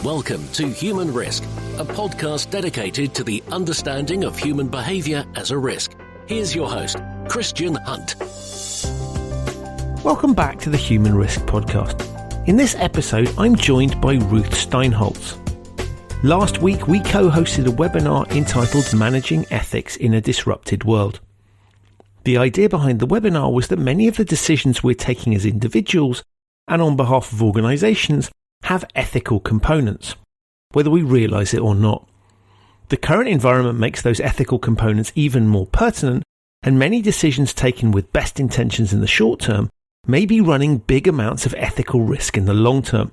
Welcome to Human Risk, a podcast dedicated to the understanding of human behaviour as a risk. Here's your host, Christian Hunt. Welcome back to the Human Risk podcast. In this episode, I'm joined by Ruth Steinholtz. Last week, we co-hosted a webinar entitled Managing Ethics in a Disrupted World. The idea behind the webinar was that many of the decisions we're taking as individuals and on behalf of organisations have ethical components, whether we realise it or not. The current environment makes those ethical components even more pertinent, and many decisions taken with best intentions in the short term may be running big amounts of ethical risk in the long term.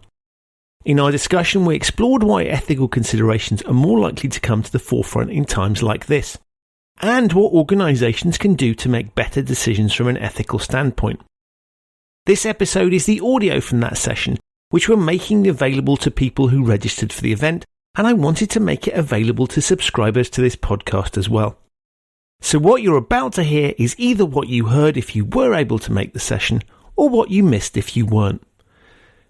In our discussion, we explored why ethical considerations are more likely to come to the forefront in times like this, and what organisations can do to make better decisions from an ethical standpoint. This episode is the audio from that session, which we're making available to people who registered for the event, and I wanted to make it available to subscribers to this podcast as well. So what you're about to hear is either what you heard if you were able to make the session, or what you missed if you weren't.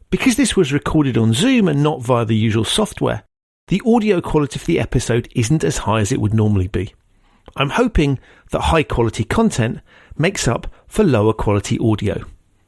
Because this was recorded on Zoom and not via the usual software, the audio quality of the episode isn't as high as it would normally be. I'm hoping that high quality content makes up for lower quality audio.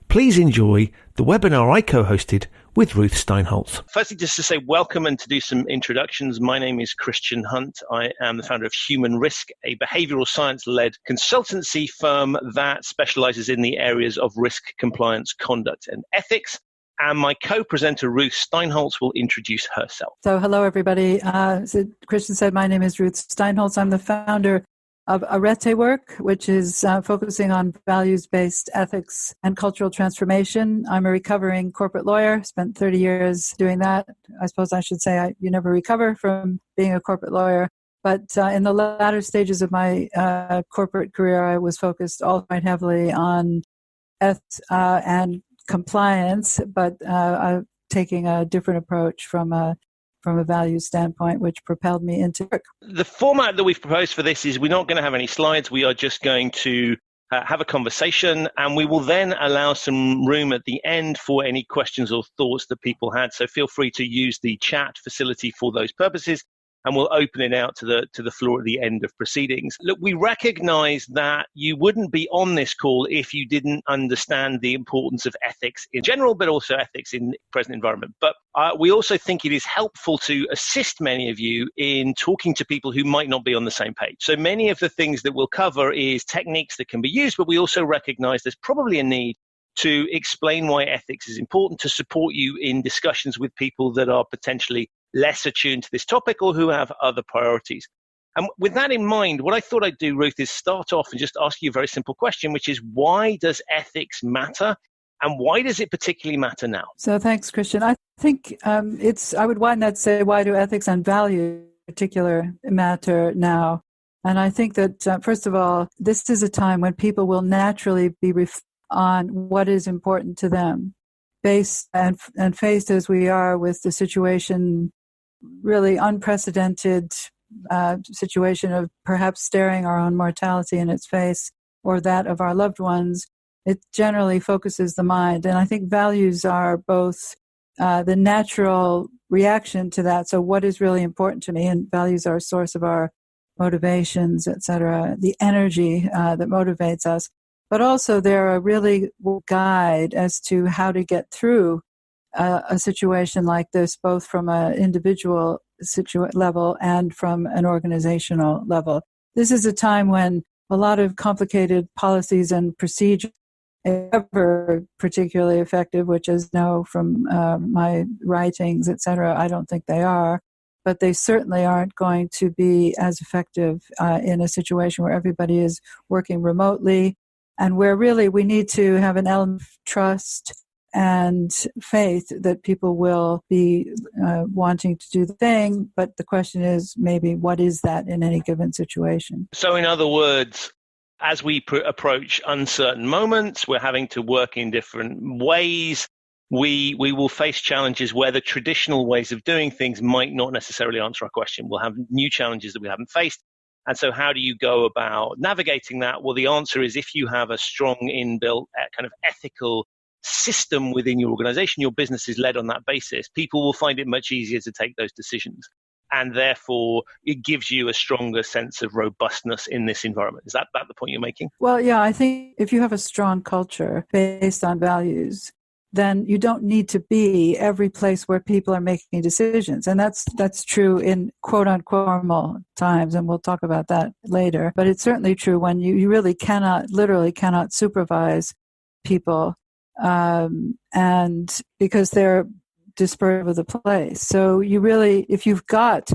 Please enjoy the webinar I co-hosted with Ruth Steinholtz. Firstly, just to say welcome and to do some introductions. My name is Christian Hunt. I am the founder of Human Risk, a behavioral science-led consultancy firm that specializes in the areas of risk, compliance, conduct, and ethics. And my co-presenter, Ruth Steinholtz, will introduce herself. So hello, everybody. As Christian said, my name is Ruth Steinholtz. I'm the founder of Arete Work, which is focusing on values-based ethics and cultural transformation. I'm a recovering corporate lawyer, spent 30 years doing that. I suppose I should say you never recover from being a corporate lawyer. But in the latter stages of my corporate career, I was focused all quite heavily on ethics and compliance, but taking a different approach from a value standpoint, which propelled me into work. The format that we've proposed for this is we're not going to have any slides. We are just going to have a conversation, and we will then allow some room at the end for any questions or thoughts that people had. So feel free to use the chat facility for those purposes, and we'll open it out to the floor at the end of proceedings. Look, we recognize that you wouldn't be on this call if you didn't understand the importance of ethics in general, but also ethics in the present environment. But we also think it is helpful to assist many of you in talking to people who might not be on the same page. So many of the things that we'll cover is techniques that can be used, but we also recognize there's probably a need to explain why ethics is important, to support you in discussions with people that are potentially less attuned to this topic or who have other priorities. And with that in mind, what I thought I'd do, Ruth, is start off and just ask you a very simple question, which is why does ethics matter? And why does it particularly matter now? So thanks, Christian. I think I would widen that to say, why do ethics and value in particular matter now? And I think that, first of all, this is a time when people will naturally be reflecting on what is important to them, based and faced as we are with the situation, really unprecedented situation of perhaps staring our own mortality in its face or that of our loved ones. It generally focuses the mind. And I think values are both the natural reaction to that. So what is really important to me? And values are a source of our motivations, etc., the energy that motivates us. But also they're a really guide as to how to get through a situation like this, both from an individual level and from an organizational level. This is a time when a lot of complicated policies and procedures are ever particularly effective, which is no from my writings, etc. I don't think they are, but they certainly aren't going to be as effective in a situation where everybody is working remotely and where really we need to have an element of trust and faith that people will be wanting to do the thing. But the question is maybe what is that in any given situation? So in other words, as we approach uncertain moments, we're having to work in different ways. We will face challenges where the traditional ways of doing things might not necessarily answer our question. We'll have new challenges that we haven't faced. And so how do you go about navigating that? Well, the answer is if you have a strong inbuilt kind of ethical system within your organization, your business is led on that basis, people will find it much easier to take those decisions. And therefore, it gives you a stronger sense of robustness in this environment. Is that the point you're making? Well, yeah, I think if you have a strong culture based on values, then you don't need to be every place where people are making decisions. And that's true in quote unquote normal times, and we'll talk about that later. But it's certainly true when you really literally cannot supervise people, and because they're dispersed over the place. So you really, if you've got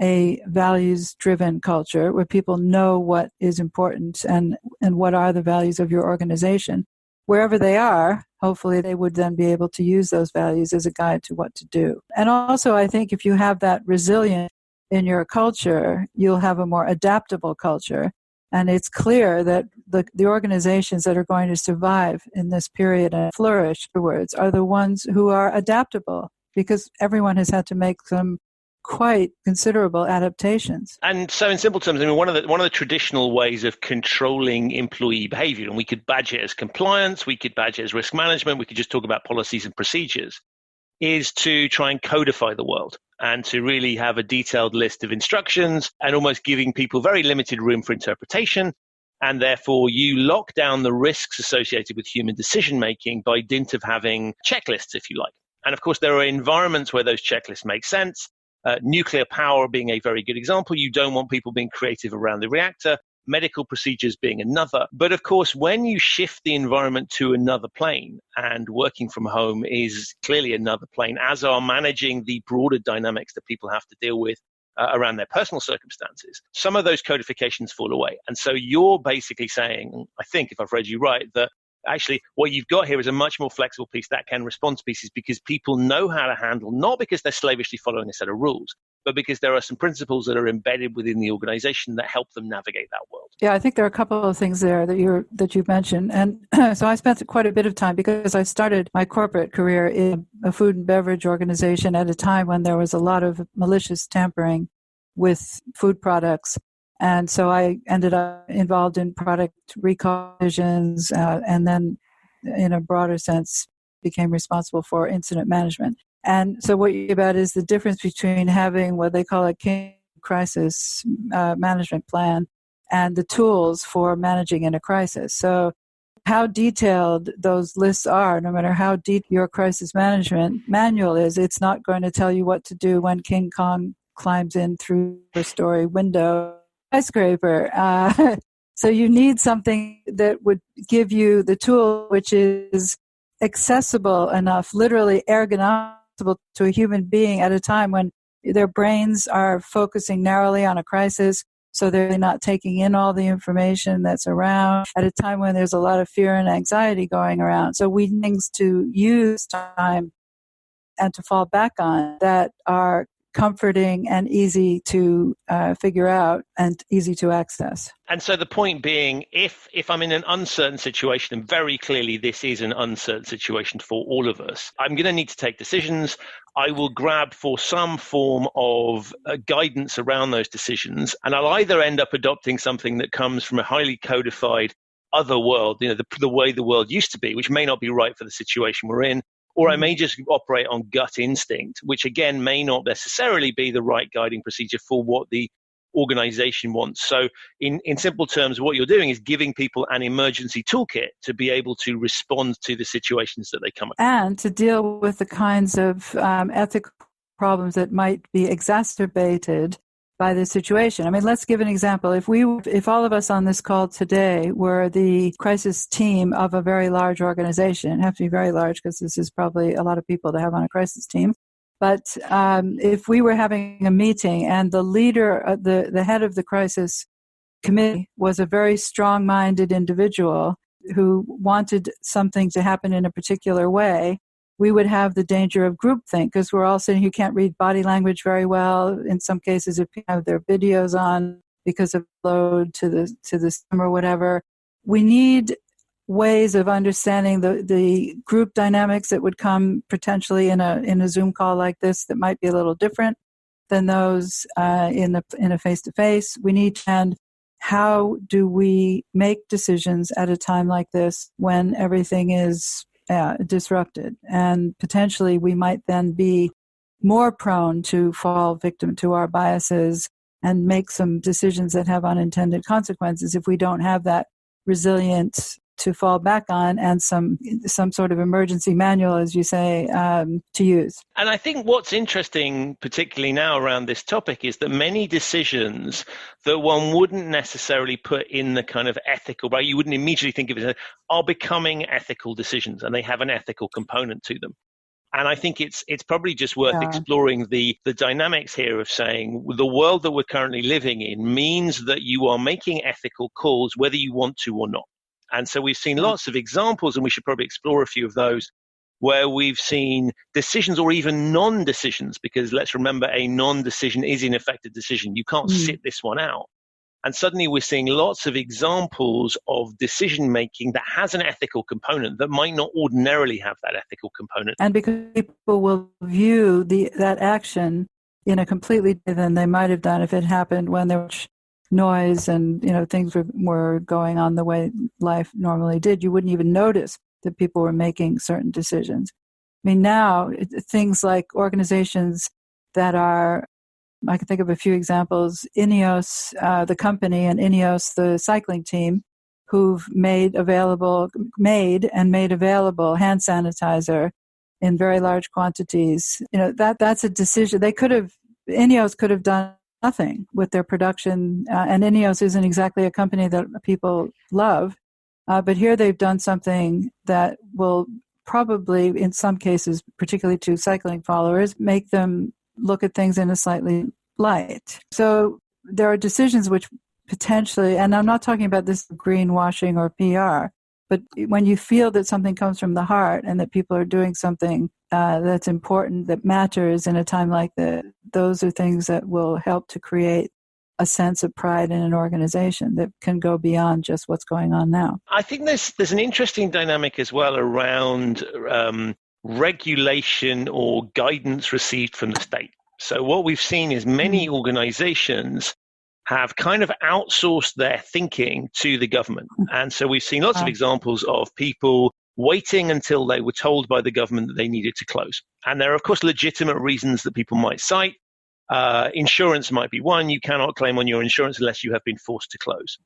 a values-driven culture where people know what is important and what are the values of your organization, wherever they are, hopefully they would then be able to use those values as a guide to what to do. And also, I think if you have that resilience in your culture, you'll have a more adaptable culture. And it's clear that the organizations that are going to survive in this period and flourish afterwards are the ones who are adaptable, because everyone has had to make some quite considerable adaptations. And so in simple terms, I mean, one of the traditional ways of controlling employee behavior, and we could badge it as compliance, we could badge it as risk management, we could just talk about policies and procedures, is to try and codify the world and to really have a detailed list of instructions and almost giving people very limited room for interpretation. And therefore, you lock down the risks associated with human decision-making by dint of having checklists, if you like. And of course, there are environments where those checklists make sense. Nuclear power being a very good example. You don't want people being creative around the reactor. Medical procedures being another. But of course, when you shift the environment to another plane, and working from home is clearly another plane, as are managing the broader dynamics that people have to deal with around their personal circumstances, some of those codifications fall away. And so you're basically saying, I think if I've read you right, that actually what you've got here is a much more flexible piece that can respond to pieces because people know how to handle, not because they're slavishly following a set of rules, but because there are some principles that are embedded within the organization that help them navigate that world. Yeah, I think there are a couple of things there that you mentioned. And so I spent quite a bit of time, because I started my corporate career in a food and beverage organization at a time when there was a lot of malicious tampering with food products. And so I ended up involved in product recall decisions, and then in a broader sense became responsible for incident management. And so what you're about is the difference between having what they call a crisis management plan and the tools for managing in a crisis. So how detailed those lists are, no matter how deep your crisis management manual is, it's not going to tell you what to do when King Kong climbs in through a story window skyscraper. So you need something that would give you the tool which is accessible enough, literally ergonomic to a human being at a time when their brains are focusing narrowly on a crisis, so they're not taking in all the information that's around at a time when there's a lot of fear and anxiety going around. So we need things to use time and to fall back on that are comforting and easy to figure out and easy to access. And so the point being, if I'm in an uncertain situation, and very clearly this is an uncertain situation for all of us, I'm going to need to take decisions. I will grab for some form of guidance around those decisions, and I'll either end up adopting something that comes from a highly codified other world, the way the world used to be, which may not be right for the situation we're in, or I may just operate on gut instinct, which again may not necessarily be the right guiding procedure for what the organization wants. So in simple terms, what you're doing is giving people an emergency toolkit to be able to respond to the situations that they come across. And to deal with the kinds of ethical problems that might be exacerbated by the situation. I mean, let's give an example. If all of us on this call today were the crisis team of a very large organization, it have to be very large because this is probably a lot of people to have on a crisis team. But if we were having a meeting and the leader, the head of the crisis committee was a very strong-minded individual who wanted something to happen in a particular way, we would have the danger of groupthink because we're all saying you can't read body language very well. In some cases, if people have their videos on because of load to the system or whatever, we need ways of understanding the group dynamics that would come potentially in a Zoom call like this that might be a little different than those in a face-to-face. We need to understand how do we make decisions at a time like this when everything is disrupted. And potentially we might then be more prone to fall victim to our biases and make some decisions that have unintended consequences if we don't have that resilience to fall back on and some sort of emergency manual, as you say, to use. And I think what's interesting, particularly now around this topic, is that many decisions that one wouldn't necessarily put in the kind of ethical, right? You wouldn't immediately think of it as are becoming ethical decisions, and they have an ethical component to them. And I think it's probably just worth exploring the dynamics here of saying the world that we're currently living in means that you are making ethical calls whether you want to or not. And so we've seen lots of examples, and we should probably explore a few of those, where we've seen decisions or even non-decisions, because let's remember a non-decision is in effect a decision. You can't sit this one out. And suddenly we're seeing lots of examples of decision-making that has an ethical component that might not ordinarily have that ethical component. And because people will view that action in a completely different than they might have done if it happened when there was noise and things were going on the way life normally did. You wouldn't even notice that people were making certain decisions. I mean, now things like organizations that are, I can think of a few examples, Ineos, the company, and Ineos, the cycling team, who've made available hand sanitizer in very large quantities. That's a decision. Ineos could have done nothing with their production, and Ineos isn't exactly a company that people love, but here they've done something that will probably, in some cases, particularly to cycling followers, make them look at things in a slightly light. So there are decisions which potentially, and I'm not talking about this greenwashing or PR, but when you feel that something comes from the heart and that people are doing something that's important, that matters in a time like this, those are things that will help to create a sense of pride in an organization that can go beyond just what's going on now. I think there's an interesting dynamic as well around regulation or guidance received from the state. So what we've seen is many organizations have kind of outsourced their thinking to the government. And so we've seen lots of examples of people waiting until they were told by the government that they needed to close. And there are, of course, legitimate reasons that people might cite. Insurance might be one. You cannot claim on your insurance unless you have been forced to close.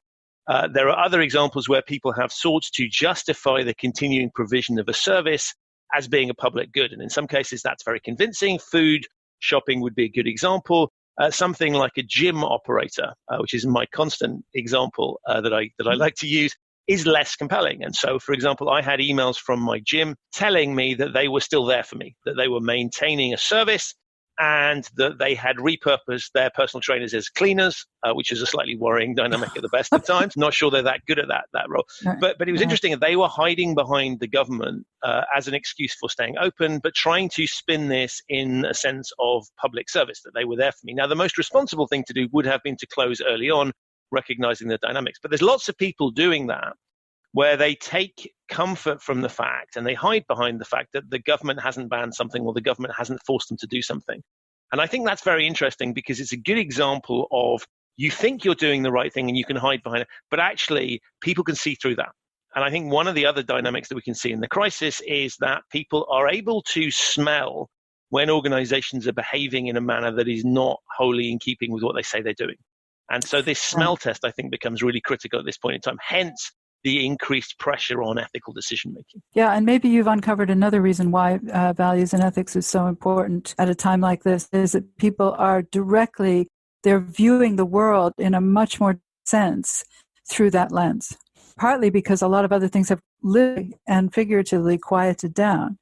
There are other examples where people have sought to justify the continuing provision of a service as being a public good. And in some cases, that's very convincing. Food, shopping would be a good example. Something like a gym operator, which is my constant example that I like to use, is less compelling. And so, for example, I had emails from my gym telling me that they were still there for me, that they were maintaining a service, and that they had repurposed their personal trainers as cleaners, which is a slightly worrying dynamic at the best of times. Not sure they're that good at that role. But it was interesting that they were hiding behind the government as an excuse for staying open, but trying to spin this in a sense of public service, that they were there for me. Now, the most responsible thing to do would have been to close early on, recognizing the dynamics. But there's lots of people doing that, where they take comfort from the fact and they hide behind the fact that the government hasn't banned something or the government hasn't forced them to do something. And I think that's very interesting because it's a good example of you think you're doing the right thing and you can hide behind it, but actually people can see through that. And I think one of the other dynamics that we can see in the crisis is that people are able to smell when organizations are behaving in a manner that is not wholly in keeping with what they say they're doing. And so this smell test, I think, becomes really critical at this point in time. Hence, the increased pressure on ethical decision-making. Yeah, and maybe you've uncovered another reason why values and ethics is so important at a time like this, is that people are they're viewing the world in a much more sense through that lens, partly because a lot of other things have literally and figuratively quieted down.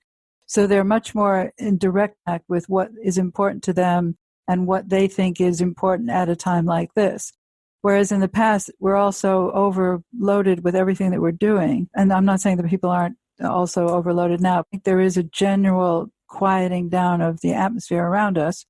So they're much more in direct contact with what is important to them and what they think is important at a time like this. Whereas in the past, we're also overloaded with everything that we're doing. And I'm not saying that people aren't also overloaded now. I think there is a general quieting down of the atmosphere around us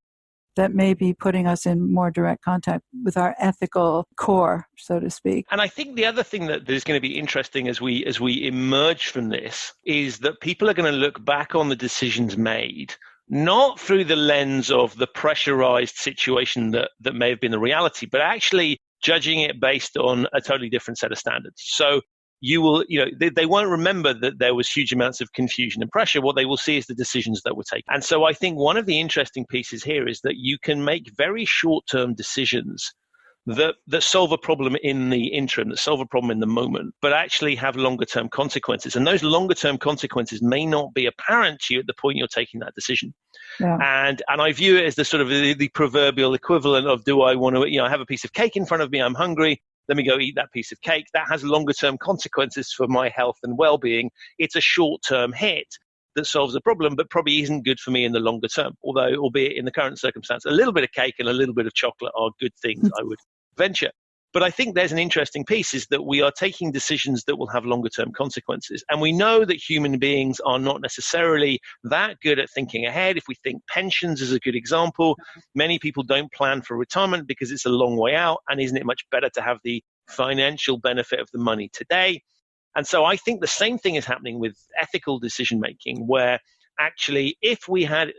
that may be putting us in more direct contact with our ethical core, so to speak. And I think the other thing that is going to be interesting as we emerge from this is that people are going to look back on the decisions made, not through the lens of the pressurized situation that may have been the reality, but actually judging it based on a totally different set of standards. So they won't remember that there was huge amounts of confusion and pressure. What they will see is the decisions that were taken. And so I think one of the interesting pieces here is that you can make very short-term decisions that solve a problem in the interim, that solve a problem in the moment, but actually have longer-term consequences. And those longer-term consequences may not be apparent to you at the point you're taking that decision. Yeah. And I view it as the sort of the proverbial equivalent of, do I want to, I have a piece of cake in front of me, I'm hungry, let me go eat that piece of cake. That has longer-term consequences for my health and well-being. It's a short-term hit that solves a problem, but probably isn't good for me in the longer term. Although, albeit in the current circumstance, a little bit of cake and a little bit of chocolate are good things, I would venture. But I think there's an interesting piece is that we are taking decisions that will have longer-term consequences. And we know that human beings are not necessarily that good at thinking ahead. If we think pensions is a good example, many people don't plan for retirement because it's a long way out. And isn't it much better to have the financial benefit of the money today? And so I think the same thing is happening with ethical decision-making, where actually if we had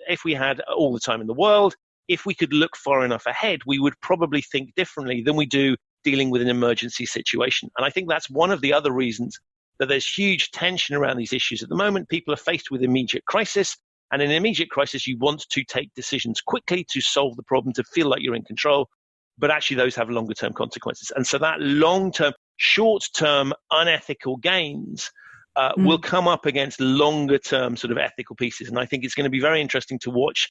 all the time in the world, if we could look far enough ahead, we would probably think differently than we do dealing with an emergency situation. And I think that's one of the other reasons that there's huge tension around these issues at the moment. People are faced with immediate crisis. And in an immediate crisis, you want to take decisions quickly to solve the problem, to feel like you're in control. But actually, those have longer-term consequences. And so that long-term, short-term unethical gains will come up against longer-term sort of ethical pieces. And I think it's going to be very interesting to watch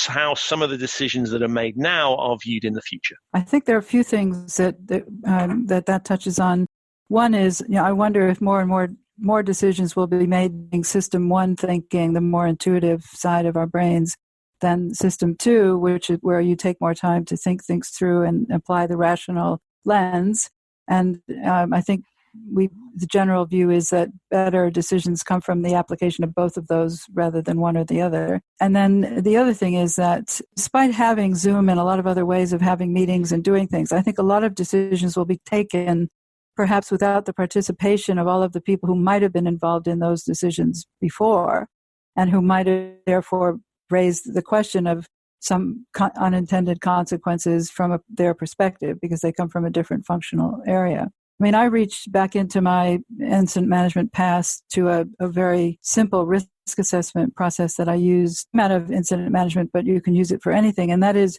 how some of the decisions that are made now are viewed in the future. I think there are a few things that touches on. One is, I wonder if more and more decisions will be made being system one thinking, the more intuitive side of our brains, than system two, which is where you take more time to think things through and apply the rational lens. And I think the general view is that better decisions come from the application of both of those rather than one or the other. And then the other thing is that despite having Zoom and a lot of other ways of having meetings and doing things, I think a lot of decisions will be taken perhaps without the participation of all of the people who might have been involved in those decisions before and who might have therefore raised the question of some unintended consequences from their perspective because they come from a different functional area. I mean, I reached back into my incident management past to a very simple risk assessment process that I use. I'm out of incident management, but you can use it for anything. And that is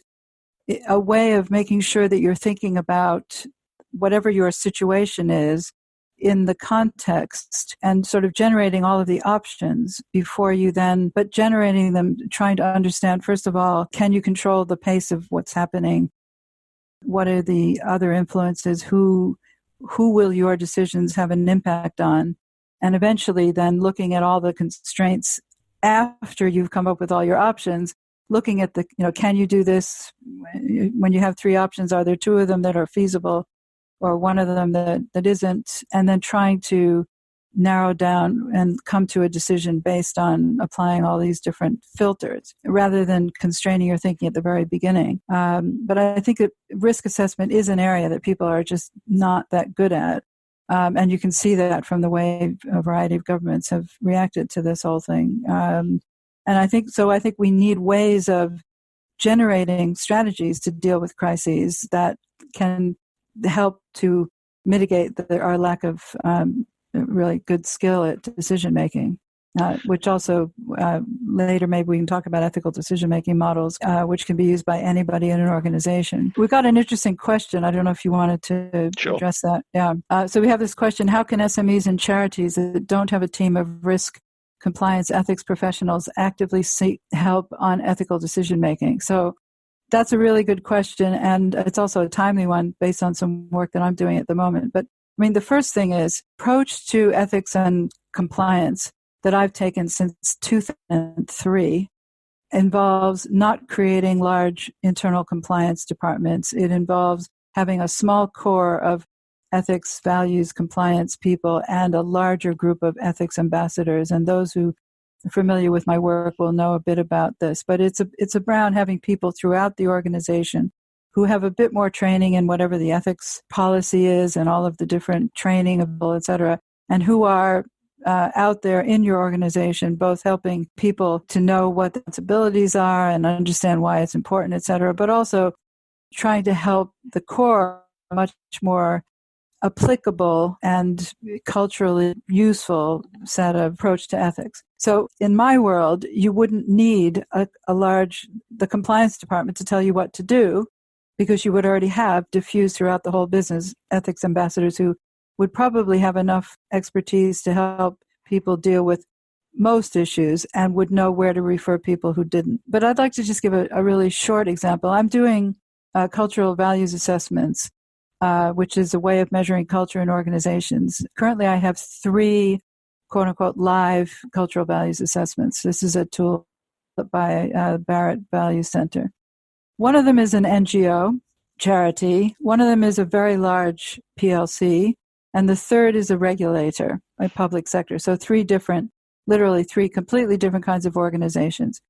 a way of making sure that you're thinking about whatever your situation is in the context and sort of generating all of the options before you then, but generating them, trying to understand, first of all, can you control the pace of what's happening? What are the other influences? Who will your decisions have an impact on? And eventually then looking at all the constraints after you've come up with all your options, looking at can you do this? When you have three options, are there two of them that are feasible or one of them that isn't? And then trying to narrow down and come to a decision based on applying all these different filters rather than constraining your thinking at the very beginning. But I think that risk assessment is an area that people are just not that good at. And you can see that from the way a variety of governments have reacted to this whole thing. And I think we need ways of generating strategies to deal with crises that can help to mitigate our lack of really good skill at decision making, which also later maybe we can talk about ethical decision making models, which can be used by anybody in an organization. We've got an interesting question. I don't know if you wanted to address that. Yeah. So we have this question: how can SMEs and charities that don't have a team of risk, compliance, ethics professionals actively seek help on ethical decision making? So that's a really good question, and it's also a timely one based on some work that I'm doing at the moment. But I mean, the first thing is approach to ethics and compliance that I've taken since 2003 involves not creating large internal compliance departments. It involves having a small core of ethics, values, compliance people, and a larger group of ethics ambassadors. And those who are familiar with my work will know a bit about this. But it's around having people throughout the organization who have a bit more training in whatever the ethics policy is and all of the different training, et cetera, and who are out there in your organization, both helping people to know what the responsibilities are and understand why it's important, et cetera, but also trying to help the core much more applicable and culturally useful set of approach to ethics. So in my world, you wouldn't need the compliance department to tell you what to do, because you would already have diffused throughout the whole business ethics ambassadors who would probably have enough expertise to help people deal with most issues and would know where to refer people who didn't. But I'd like to just give a really short example. I'm doing cultural values assessments, which is a way of measuring culture in organizations. Currently, I have 3, quote-unquote, live cultural values assessments. This is a tool by Barrett Value Center. One of them is an NGO, charity. One of them is a very large PLC. And the third is a regulator, a public sector. So 3 completely different kinds of organizations.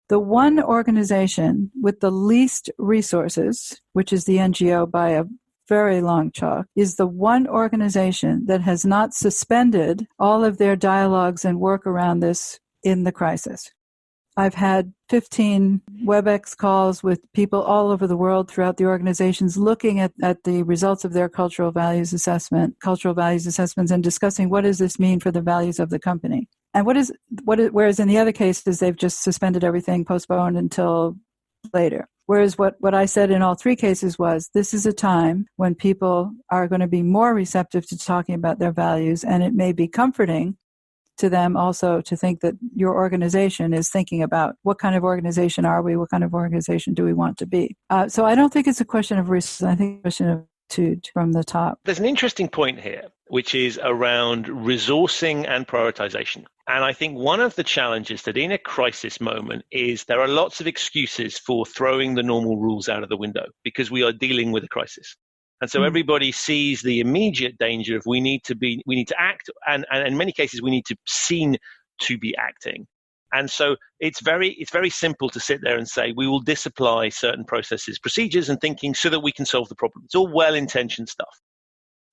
The one organization with the least resources, which is the NGO by a very long chalk, is the one organization that has not suspended all of their dialogues and work around this in the crisis. I've had 15 WebEx calls with people all over the world throughout the organizations looking at the results of their cultural values assessments, and discussing what does this mean for the values of the company. And whereas in the other cases, they've just suspended everything, postponed until later. Whereas what I said in all 3 cases was, this is a time when people are going to be more receptive to talking about their values, and it may be comforting to them also to think that your organization is thinking about what kind of organization are we, what kind of organization do we want to be. So I don't think it's a question of risk, I think it's a question of attitude from the top. There's an interesting point here, which is around resourcing and prioritization. And I think one of the challenges that in a crisis moment is there are lots of excuses for throwing the normal rules out of the window because we are dealing with a crisis. And so everybody sees the immediate danger of we need to act, and in many cases we need to seen to be acting. And so it's very simple to sit there and say we will disapply certain processes, procedures, and thinking so that we can solve the problem. It's all well-intentioned stuff.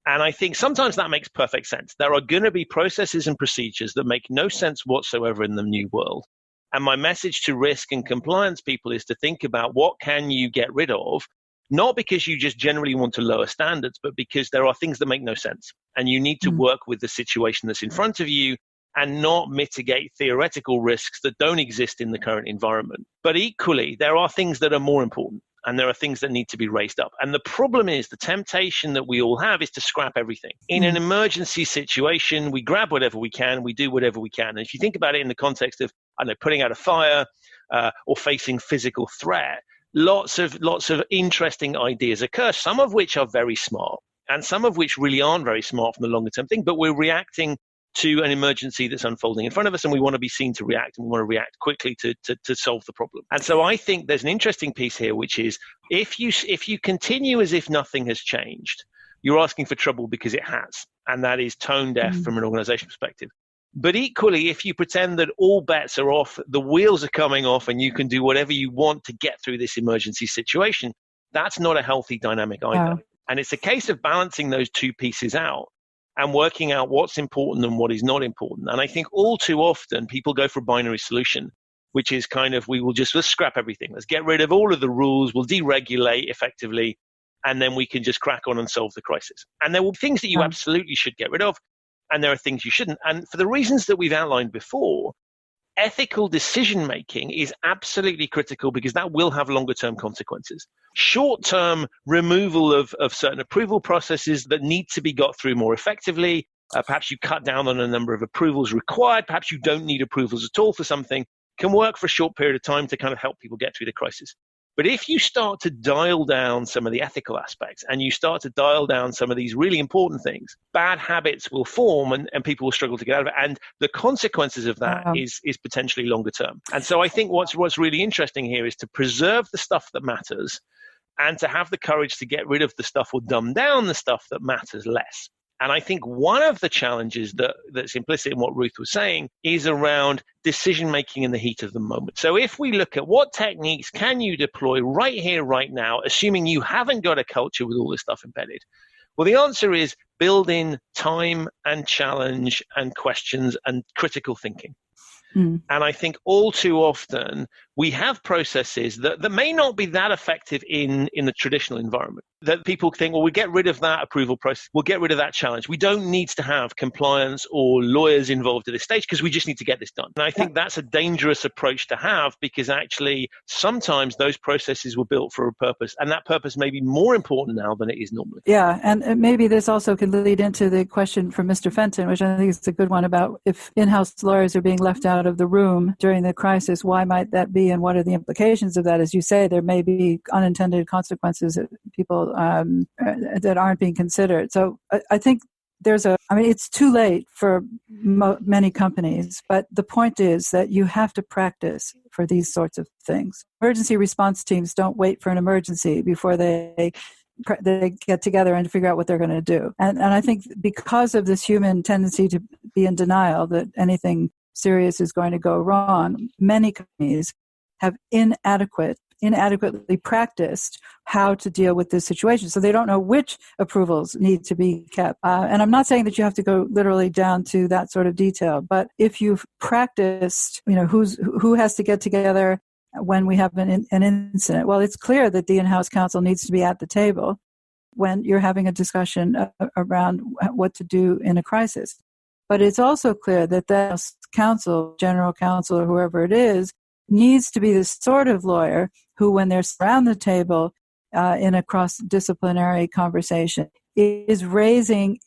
And I think sometimes that makes perfect sense. There are going to be processes and procedures that make no sense whatsoever in the new world. And my message to risk and compliance people is to think about what can you get rid of, not because you just generally want to lower standards, but because there are things that make no sense. And you need to work with the situation that's in front of you and not mitigate theoretical risks that don't exist in the current environment. But equally, there are things that are more important. And there are things that need to be raised up. And the problem is the temptation that we all have is to scrap everything. In an emergency situation, we grab whatever we can, we do whatever we can. And if you think about it in the context of, putting out a fire or facing physical threat, lots of interesting ideas occur, some of which are very smart and some of which really aren't very smart from the longer term thing, but we're reacting to an emergency that's unfolding in front of us, and we want to be seen to react, and we want to react quickly to solve the problem. And so I think there's an interesting piece here, which is if you continue as if nothing has changed, you're asking for trouble because it has, and that is tone deaf from an organization perspective. But equally, if you pretend that all bets are off, the wheels are coming off, and you can do whatever you want to get through this emergency situation, that's not a healthy dynamic either. And it's a case of balancing those 2 pieces out and working out what's important and what is not important. And I think all too often people go for a binary solution, which is kind of, let's scrap everything. Let's get rid of all of the rules. We'll deregulate effectively, and then we can just crack on and solve the crisis. And there will be things that you absolutely should get rid of, and there are things you shouldn't. And for the reasons that we've outlined before, ethical decision-making is absolutely critical because that will have longer-term consequences. Short-term removal of certain approval processes that need to be got through more effectively. Perhaps you cut down on a number of approvals required. Perhaps you don't need approvals at all for something. Can work for a short period of time to kind of help people get through the crisis. But if you start to dial down some of the ethical aspects and you start to dial down some of these really important things, bad habits will form and people will struggle to get out of it. And the consequences of that is potentially longer term. And so I think what's really interesting here is to preserve the stuff that matters and to have the courage to get rid of the stuff or dumb down the stuff that matters less. And I think one of the challenges that's implicit in what Ruth was saying is around decision-making in the heat of the moment. So if we look at what techniques can you deploy right here, right now, assuming you haven't got a culture with all this stuff embedded, well, the answer is build in time and challenge and questions and critical thinking. And I think all too often we have processes that may not be that effective in the traditional environment. That people think, well, we get rid of that approval process, we'll get rid of that challenge. We don't need to have compliance or lawyers involved at this stage because we just need to get this done. And I think that's a dangerous approach to have, because actually sometimes those processes were built for a purpose, and that purpose may be more important now than it is normally. Yeah, and maybe this also could lead into the question from Mr. Fenton, which I think is a good one, about if in-house lawyers are being left out of the room during the crisis, why might that be, and what are the implications of that? As you say, there may be unintended consequences that people that aren't being considered. So I think it's too late for many companies, but the point is that you have to practice for these sorts of things. Emergency response teams don't wait for an emergency before they get together and figure out what they're going to do. And I think because of this human tendency to be in denial that anything serious is going to go wrong, many companies have inadequately practiced how to deal with this situation. So they don't know which approvals need to be kept. And I'm not saying that you have to go literally down to that sort of detail, but if you've practiced, who has to get together when we have an incident. Well, it's clear that the in-house counsel needs to be at the table when you're having a discussion around what to do in a crisis. But it's also clear that the counsel, general counsel, or whoever it is, needs to be the sort of lawyer who, when they're around the table in a cross-disciplinary conversation, is raising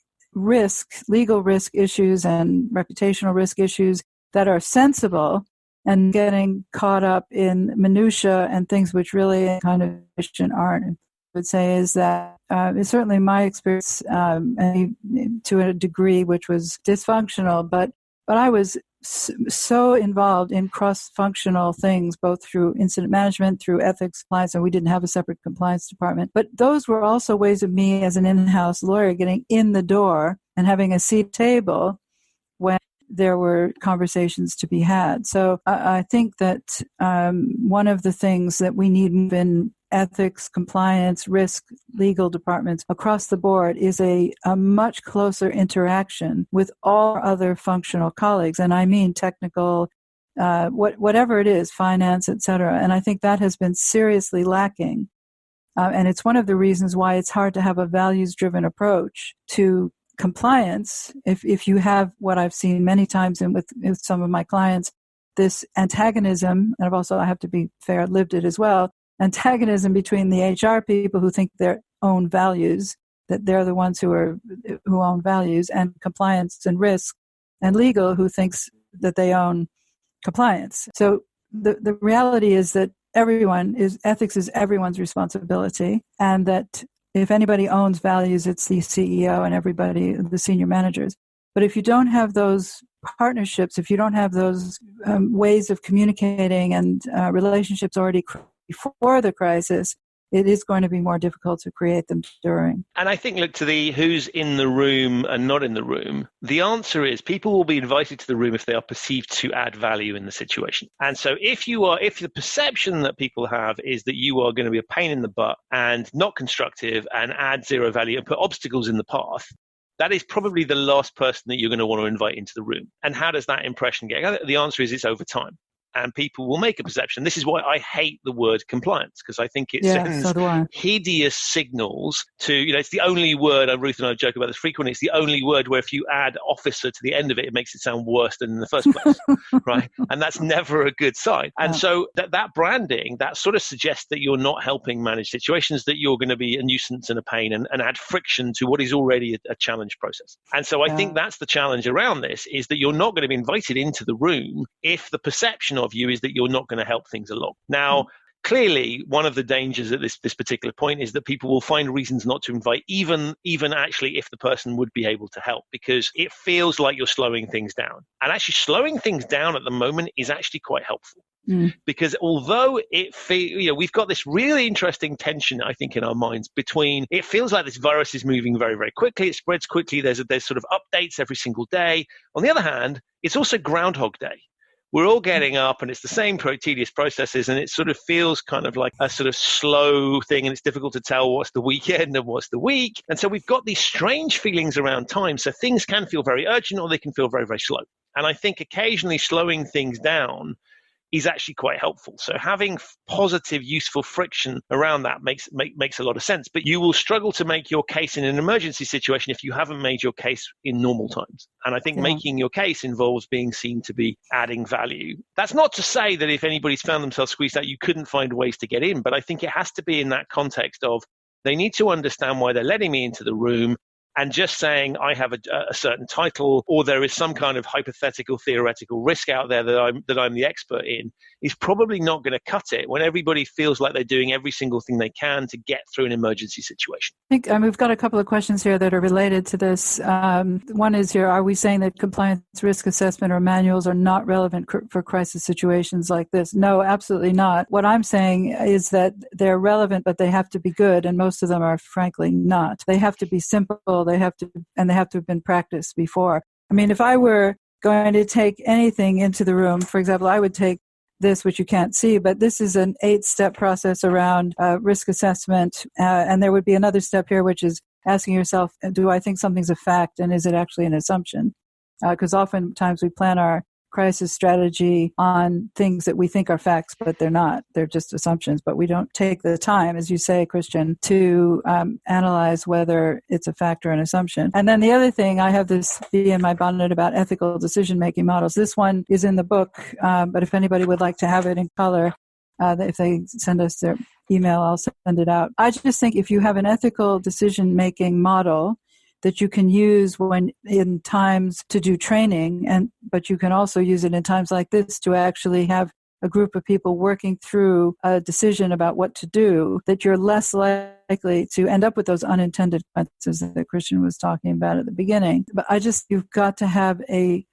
legal risk issues and reputational risk issues that are sensible, and getting caught up in minutia and things which really kind of aren't. I would say is that it's certainly my experience to a degree which was dysfunctional, but I was so involved in cross-functional things, both through incident management, through ethics, compliance, and we didn't have a separate compliance department. But those were also ways of me as an in-house lawyer getting in the door and having a seat table when there were conversations to be had. So I think that one of the things that we need in ethics, compliance, risk, legal departments across the board is a much closer interaction with all other functional colleagues. And I mean technical, whatever it is, finance, et cetera. And I think that has been seriously lacking. And it's one of the reasons why it's hard to have a values-driven approach to compliance. If you have what I've seen many times and with some of my clients, this antagonism, and I have to be fair, lived it as well, antagonism between the HR people who think their own values, that they're the ones who own values, and compliance and risk, and legal who thinks that they own compliance. So the reality is that ethics is everyone's responsibility, and that if anybody owns values, it's the CEO and everybody, the senior managers. But if you don't have those partnerships, if you don't have those ways of communicating and relationships already before the crisis, it is going to be more difficult to create them during. And I think, look, to the who's in the room and not in the room, the answer is people will be invited to the room if they are perceived to add value in the situation. And so if the perception that people have is that you are going to be a pain in the butt and not constructive and add zero value and put obstacles in the path, that is probably the last person that you're going to want to invite into the room. And how does that impression get? The answer is it's over time. And people will make a perception. This is why I hate the word compliance, because I think it sends hideous signals to, it's the only word, and Ruth and I joke about this frequently, it's the only word where if you add officer to the end of it, it makes it sound worse than in the first place, right? And that's never a good sign. And so that branding, that sort of suggests that you're not helping manage situations, that you're going to be a nuisance and a pain and add friction to what is already a challenge process. And so I think that's the challenge around this, is that you're not going to be invited into the room if the perception of you is that you're not going to help things along. Now, clearly, one of the dangers at this particular point is that people will find reasons not to invite, even actually if the person would be able to help, because it feels like you're slowing things down. And actually slowing things down at the moment is actually quite helpful. Because although we've got this really interesting tension, I think, in our minds between, it feels like this virus is moving very, very quickly. It spreads quickly. There's sort of updates every single day. On the other hand, it's also Groundhog Day. We're all getting up and it's the same tedious processes, and it sort of feels kind of like a sort of slow thing, and it's difficult to tell what's the weekend and what's the week. And so we've got these strange feelings around time. So things can feel very urgent or they can feel very, very slow. And I think occasionally slowing things down is actually quite helpful. So having positive, useful friction around that makes a lot of sense. But you will struggle to make your case in an emergency situation if you haven't made your case in normal times. And I think making your case involves being seen to be adding value. That's not to say that if anybody's found themselves squeezed out, you couldn't find ways to get in. But I think it has to be in that context of they need to understand why they're letting me into the room. And just saying I have a certain title, or there is some kind of hypothetical, theoretical risk out there that I'm the expert in, is probably not going to cut it when everybody feels like they're doing every single thing they can to get through an emergency situation. I think we've got a couple of questions here that are related to this. One is here, are we saying that compliance risk assessment or manuals are not relevant for crisis situations like this? No, absolutely not. What I'm saying is that they're relevant, but they have to be good, and most of them are frankly not. They have to be simple. They have to have been practiced before. I mean, if I were going to take anything into the room, for example, I would take this, which you can't see, but this is an 8-step process around risk assessment. And there would be another step here, which is asking yourself, do I think something's a fact and is it actually an assumption? Because oftentimes we plan our crisis strategy on things that we think are facts, but they're not. They're just assumptions. But we don't take the time, as you say, Christian, to analyze whether it's a fact or an assumption. And then the other thing, I have this bee in my bonnet about ethical decision-making models. This one is in the book, but if anybody would like to have it in color, if they send us their email, I'll send it out. I just think if you have an ethical decision-making model that you can use when in times to do training, but you can also use it in times like this to actually have a group of people working through a decision about what to do, that you're less likely to end up with those unintended consequences that Christian was talking about at the beginning. But you've got to have a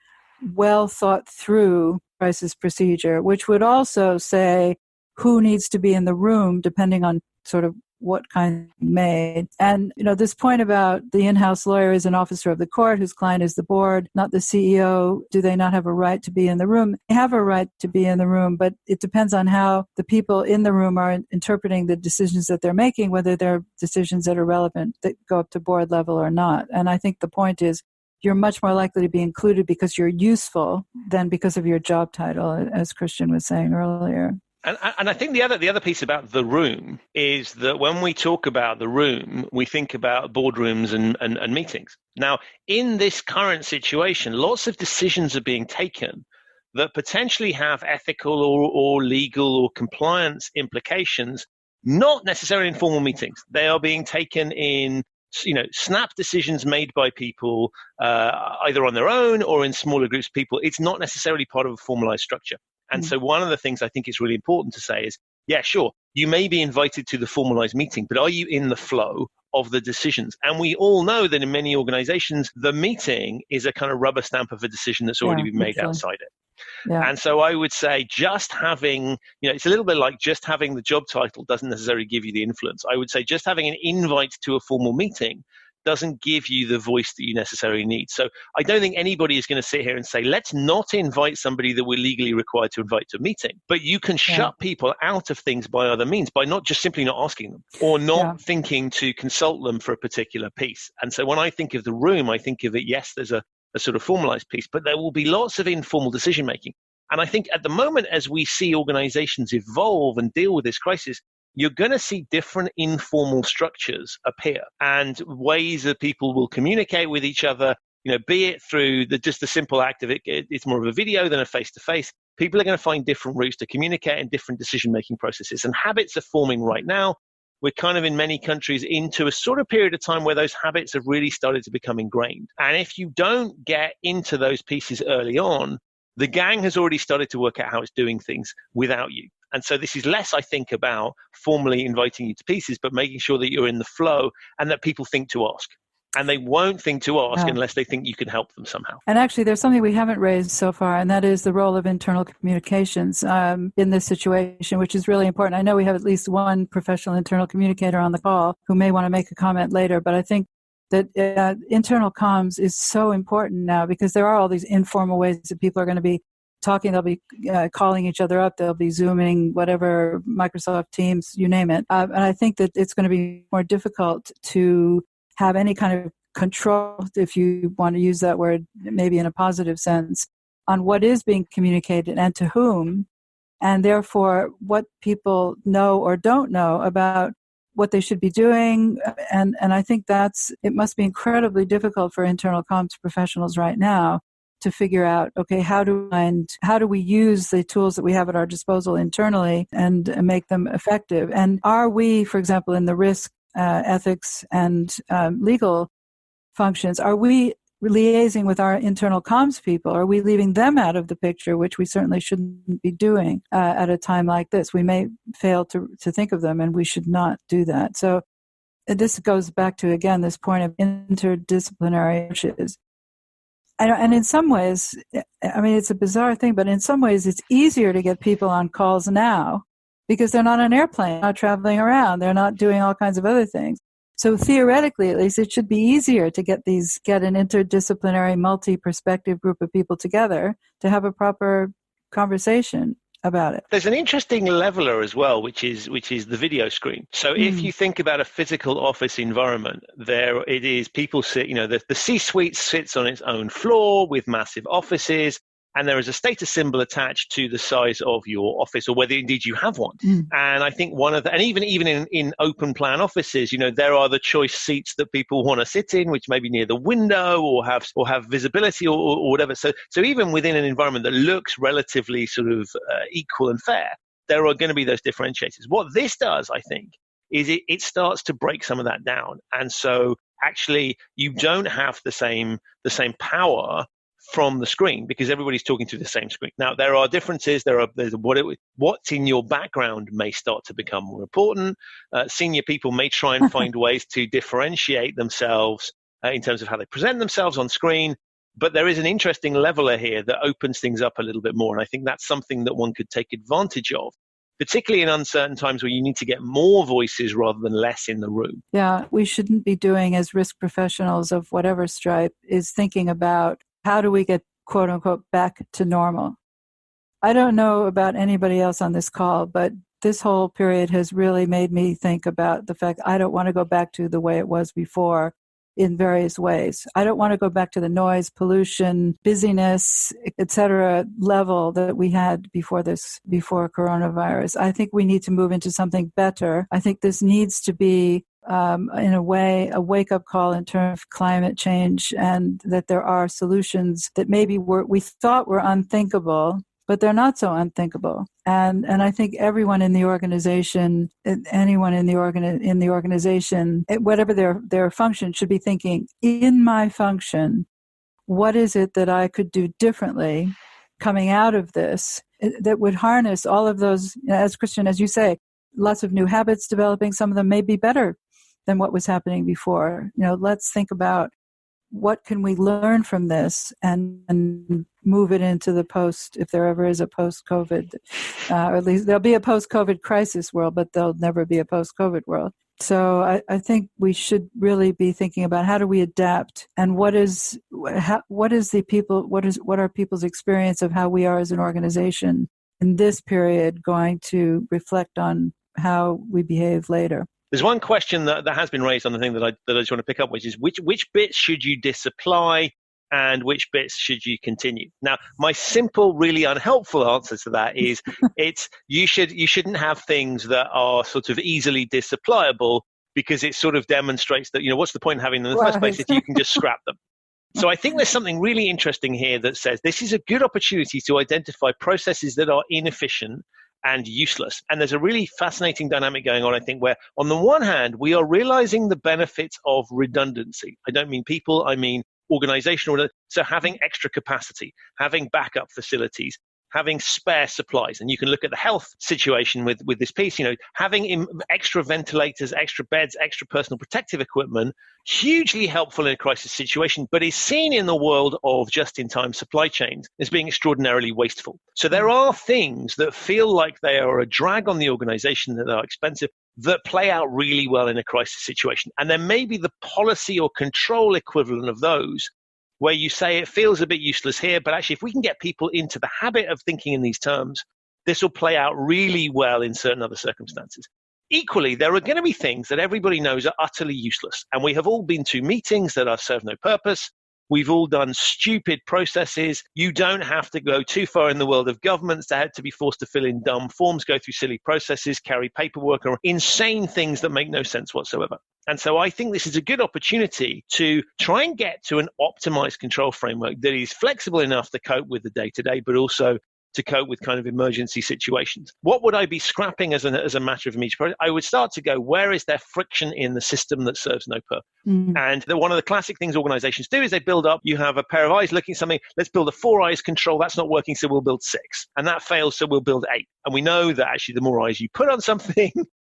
well thought through crisis procedure, which would also say who needs to be in the room depending on sort of what kind made. And, this point about the in-house lawyer is an officer of the court whose client is the board, not the CEO. Do they not have a right to be in the room? They have a right to be in the room, but it depends on how the people in the room are interpreting the decisions that they're making, whether they're decisions that are relevant, that go up to board level or not. And I think the point is you're much more likely to be included because you're useful than because of your job title, as Christian was saying earlier. And I think the other piece about the room is that when we talk about the room, we think about boardrooms and meetings. Now, in this current situation, lots of decisions are being taken that potentially have ethical or legal or compliance implications, not necessarily in formal meetings. They are being taken in snap decisions made by people either on their own or in smaller groups of people. It's not necessarily part of a formalized structure. And so one of the things I think is really important to say is, yeah, sure, you may be invited to the formalized meeting, but are you in the flow of the decisions? And we all know that in many organizations, the meeting is a kind of rubber stamp of a decision that's already been made outside it. Yeah. And so I would say just having, it's a little bit like just having the job title doesn't necessarily give you the influence. I would say just having an invite to a formal meeting doesn't give you the voice that you necessarily need. So I don't think anybody is going to sit here and say, let's not invite somebody that we're legally required to invite to a meeting. But you can shut people out of things by other means, by not simply not asking them or not thinking to consult them for a particular piece. And so when I think of the room, I think of it, yes, there's a sort of formalized piece, but there will be lots of informal decision making. And I think at the moment, as we see organizations evolve and deal with this crisis, you're going to see different informal structures appear and ways that people will communicate with each other, be it through just the simple act of it's more of a video than a face-to-face. People are going to find different routes to communicate and different decision-making processes. And habits are forming right now. We're kind of in many countries into a sort of period of time where those habits have really started to become ingrained. And if you don't get into those pieces early on, the gang has already started to work out how it's doing things without you. And so this is less, I think, about formally inviting you to pieces, but making sure that you're in the flow and that people think to ask. And they won't think to ask unless they think you can help them somehow. And actually, there's something we haven't raised so far, and that is the role of internal communications in this situation, which is really important. I know we have at least one professional internal communicator on the call who may want to make a comment later, but I think that internal comms is so important now because there are all these informal ways that people are going to be talking. They'll be calling each other up. They'll be Zooming, whatever, Microsoft Teams, you name it. And I think that it's going to be more difficult to have any kind of control, if you want to use that word, maybe in a positive sense, on what is being communicated and to whom and therefore what people know or don't know about what they should be doing. And I think it must be incredibly difficult for internal comms professionals right now to figure out, okay, how do we use the tools that we have at our disposal internally and make them effective? And are we, for example, in the risk, ethics, and legal functions, are we liaising with our internal comms people? Are we leaving them out of the picture, which we certainly shouldn't be doing at a time like this? We may fail to think of them, and we should not do that. So this goes back to, again, this point of interdisciplinary approaches. And in some ways, I mean, it's a bizarre thing, but in some ways it's easier to get people on calls now because they're not on an airplane, not traveling around, they're not doing all kinds of other things. So theoretically, at least, it should be easier to get an interdisciplinary, multi-perspective group of people together to have a proper conversation about it. There's an interesting leveler as well, which is the video screen. So if you think about a physical office environment, there it is, people sit, the C-suite sits on its own floor with massive offices, and there is a status symbol attached to the size of your office, or whether indeed you have one. And I think and even in open plan offices, there are the choice seats that people want to sit in, which may be near the window or have visibility or whatever. So even within an environment that looks relatively sort of equal and fair, there are going to be those differentiators. What this does, I think, is it starts to break some of that down. And so actually you don't have the same power from the screen because everybody's talking through the same screen. Now, there are differences. There's what's in your background may start to become more important. Senior people may try and find ways to differentiate themselves in terms of how they present themselves on screen. But there is an interesting leveler here that opens things up a little bit more. And I think that's something that one could take advantage of, particularly in uncertain times where you need to get more voices rather than less in the room. Yeah, we shouldn't be doing, as risk professionals of whatever stripe, is thinking about how do we get, quote unquote, back to normal? I don't know about anybody else on this call, but this whole period has really made me think about the fact I don't want to go back to the way it was before in various ways. I don't want to go back to the noise, pollution, busyness, etc. level that we had before coronavirus. I think we need to move into something better. I think this needs to be in a way, a wake-up call in terms of climate change, and that there are solutions that maybe we thought were unthinkable, but they're not so unthinkable. And I think everyone in the organization, anyone in the organization, whatever their function, should be thinking, in my function, what is it that I could do differently coming out of this that would harness all of those, as Christian, as you say, lots of new habits developing. Some of them may be better than what was happening before. Let's think about what can we learn from this and move it into the post, if there ever is a post-COVID, or at least there'll be a post-COVID crisis world, but there'll never be a post-COVID world. So I think we should really be thinking about how do we adapt, and what are people's experience of how we are as an organization in this period going to reflect on how we behave later. There's one question that has been raised on the thing that I just want to pick up, which is which bits should you disapply and which bits should you continue? Now, my simple, really unhelpful answer to that is you shouldn't have things that are sort of easily disapplicable, because it sort of demonstrates that, what's the point in having them in the first place if you can just scrap them? So I think there's something really interesting here that says this is a good opportunity to identify processes that are inefficient and useless. And there's a really fascinating dynamic going on, I think, where on the one hand, we are realizing the benefits of redundancy. I don't mean people, I mean organizational. So having extra capacity, having backup facilities, having spare supplies. And you can look at the health situation with this piece, having extra ventilators, extra beds, extra personal protective equipment, hugely helpful in a crisis situation, but is seen in the world of just-in-time supply chains as being extraordinarily wasteful. So there are things that feel like they are a drag on the organization, that are expensive, that play out really well in a crisis situation. And there may be the policy or control equivalent of those, where you say it feels a bit useless here, but actually if we can get people into the habit of thinking in these terms, this will play out really well in certain other circumstances. Equally, there are going to be things that everybody knows are utterly useless. And we have all been to meetings that serve no purpose. We've all done stupid processes. You don't have to go too far in the world of governments to be forced to fill in dumb forms, go through silly processes, carry paperwork, or insane things that make no sense whatsoever. And so I think this is a good opportunity to try and get to an optimized control framework that is flexible enough to cope with the day-to-day, but also to cope with kind of emergency situations. What would I be scrapping as a matter of immediate priority? I would start to go, where is there friction in the system that serves no purpose? And one of the classic things organizations do is they build up, you have a pair of eyes looking at something, let's build a 4 eyes control, that's not working, so we'll build 6. And that fails, so we'll build 8. And we know that actually the more eyes you put on something,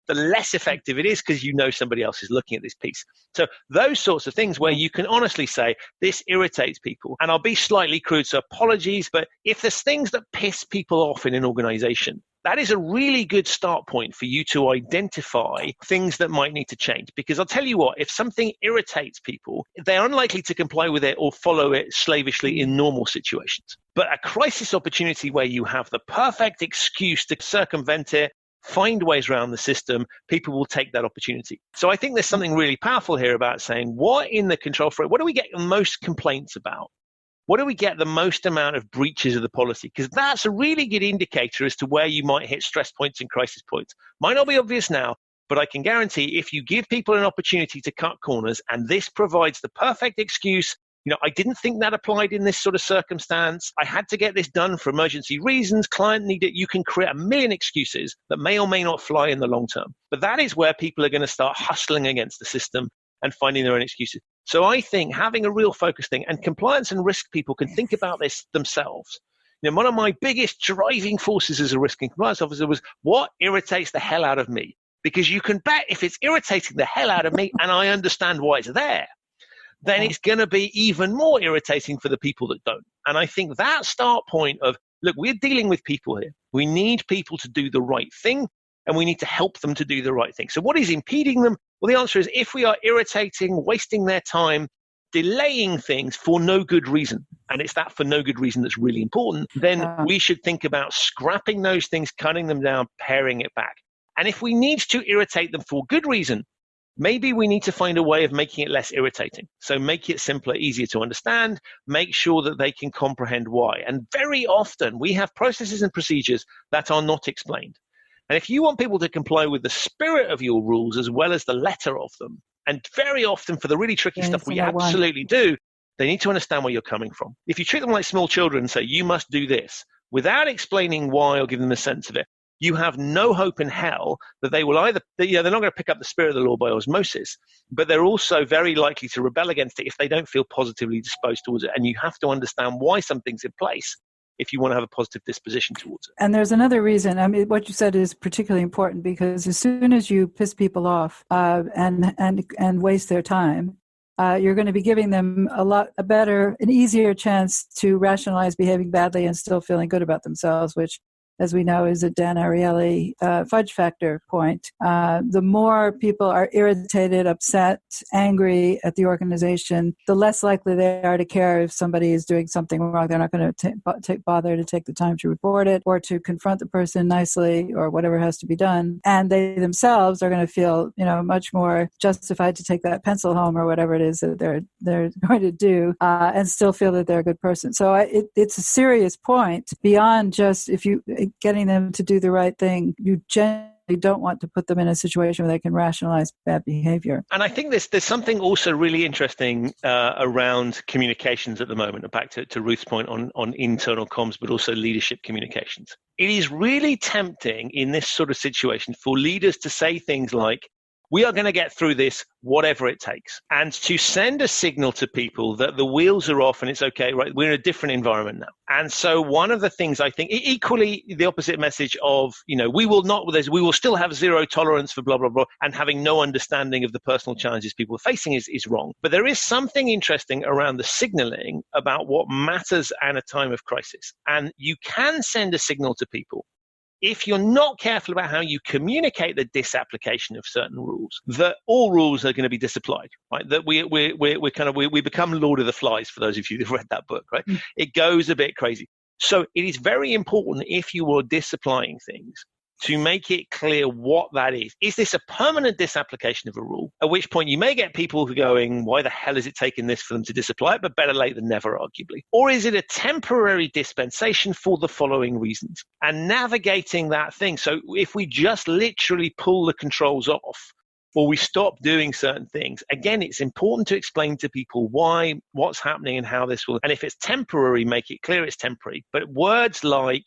the less effective it is because you know somebody else is looking at this piece. So those sorts of things where you can honestly say, this irritates people. And I'll be slightly crude, so apologies, but if there's things that piss people off in an organization, that is a really good start point for you to identify things that might need to change. Because I'll tell you what, if something irritates people, they're unlikely to comply with it or follow it slavishly in normal situations. But a crisis opportunity where you have the perfect excuse to circumvent it, find ways around the system, people will take that opportunity. So I think there's something really powerful here about saying, what in the control framework, what do we get the most complaints about? What do we get the most amount of breaches of the policy? Because that's a really good indicator as to where you might hit stress points and crisis points. Might not be obvious now, but I can guarantee if you give people an opportunity to cut corners, and this provides the perfect excuse, I didn't think that applied in this sort of circumstance. I had to get this done for emergency reasons. Client needed it. You can create a million excuses that may or may not fly in the long term. But that is where people are going to start hustling against the system and finding their own excuses. So I think having a real focus thing, and compliance and risk people can think about this themselves. One of my biggest driving forces as a risk and compliance officer was what irritates the hell out of me? Because you can bet if it's irritating the hell out of me and I understand why it's there, then it's going to be even more irritating for the people that don't. And I think that start point of, look, we're dealing with people here. We need people to do the right thing, and we need to help them to do the right thing. So what is impeding them? Well, the answer is if we are irritating, wasting their time, delaying things for no good reason, and it's that for no good reason that's really important, then we should think about scrapping those things, cutting them down, paring it back. And if we need to irritate them for good reason, maybe we need to find a way of making it less irritating. So make it simpler, easier to understand, make sure that they can comprehend why. And very often we have processes and procedures that are not explained. And if you want people to comply with the spirit of your rules as well as the letter of them, and very often for the really tricky stuff we absolutely do, they need to understand where you're coming from. If you treat them like small children and say, you must do this, without explaining why or giving them a sense of it, you have no hope in hell that they will either, they're not going to pick up the spirit of the law by osmosis, but they're also very likely to rebel against it if they don't feel positively disposed towards it. And you have to understand why something's in place if you want to have a positive disposition towards it. And there's another reason. I mean, what you said is particularly important because as soon as you piss people off and waste their time, you're going to be giving them an easier chance to rationalize behaving badly and still feeling good about themselves, which, as we know, is a Dan Ariely fudge factor point. The more people are irritated, upset, angry at the organization, the less likely they are to care if somebody is doing something wrong. They're not going to bother to take the time to report it or to confront the person nicely or whatever has to be done. And they themselves are going to feel, much more justified to take that pencil home or whatever it is that they're going to do and still feel that they're a good person. So it's a serious point beyond just getting them to do the right thing. You generally don't want to put them in a situation where they can rationalize bad behavior. And I think there's something also really interesting around communications at the moment, back to Ruth's point on internal comms, but also leadership communications. It is really tempting in this sort of situation for leaders to say things like, we are going to get through this, whatever it takes. And to send a signal to people that the wheels are off and it's okay, right? We're in a different environment now. And so one of the things I think, equally the opposite message of, we will still have zero tolerance for blah, blah, blah, and having no understanding of the personal challenges people are facing is wrong. But there is something interesting around the signaling about what matters at a time of crisis. And you can send a signal to people, if you're not careful about how you communicate the disapplication of certain rules, that all rules are going to be disapplied, right? That we become Lord of the Flies, for those of you who've read that book, right? It goes a bit crazy. So it is very important if you are disapplying things to make it clear what that is. Is this a permanent disapplication of a rule? At which point you may get people who are going, why the hell is it taking this for them to disapply it? But better late than never, arguably. Or is it a temporary dispensation for the following reasons? And navigating that thing. So if we just literally pull the controls off, or we stop doing certain things, again, it's important to explain to people why, what's happening and how this will, and if it's temporary, make it clear it's temporary. But words like,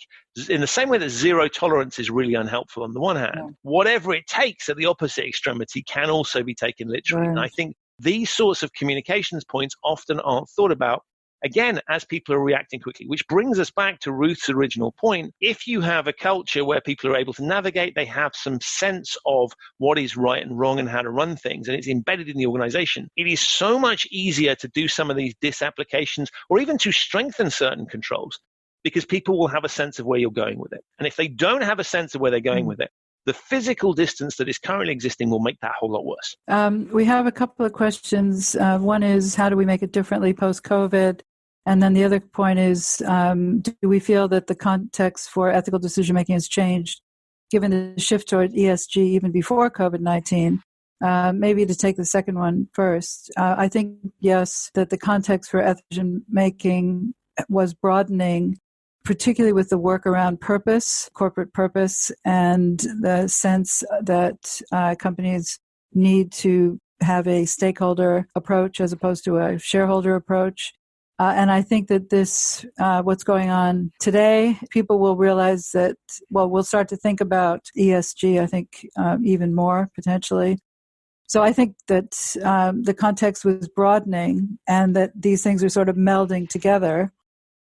in the same way that zero tolerance is really unhelpful on the one hand, whatever it takes at the opposite extremity can also be taken literally. And I think these sorts of communications points often aren't thought about, again, as people are reacting quickly, which brings us back to Ruth's original point. If you have a culture where people are able to navigate, they have some sense of what is right and wrong and how to run things, and it's embedded in the organization, it is so much easier to do some of these disapplications or even to strengthen certain controls because people will have a sense of where you're going with it. And if they don't have a sense of where they're going with it, the physical distance that is currently existing will make that a whole lot worse. We have a couple of questions. One is, how do we make it differently post-COVID? And then the other point is, do we feel that the context for ethical decision-making has changed, given the shift toward ESG even before COVID-19? Maybe to take the second one first. I think, yes, that the context for ethical decision-making was broadening, particularly with the work around purpose, corporate purpose, and the sense that companies need to have a stakeholder approach as opposed to a shareholder approach. And I think that this, what's going on today, people will realize that, well, we'll start to think about ESG, I think, even more potentially. So I think that the context was broadening and that these things are sort of melding together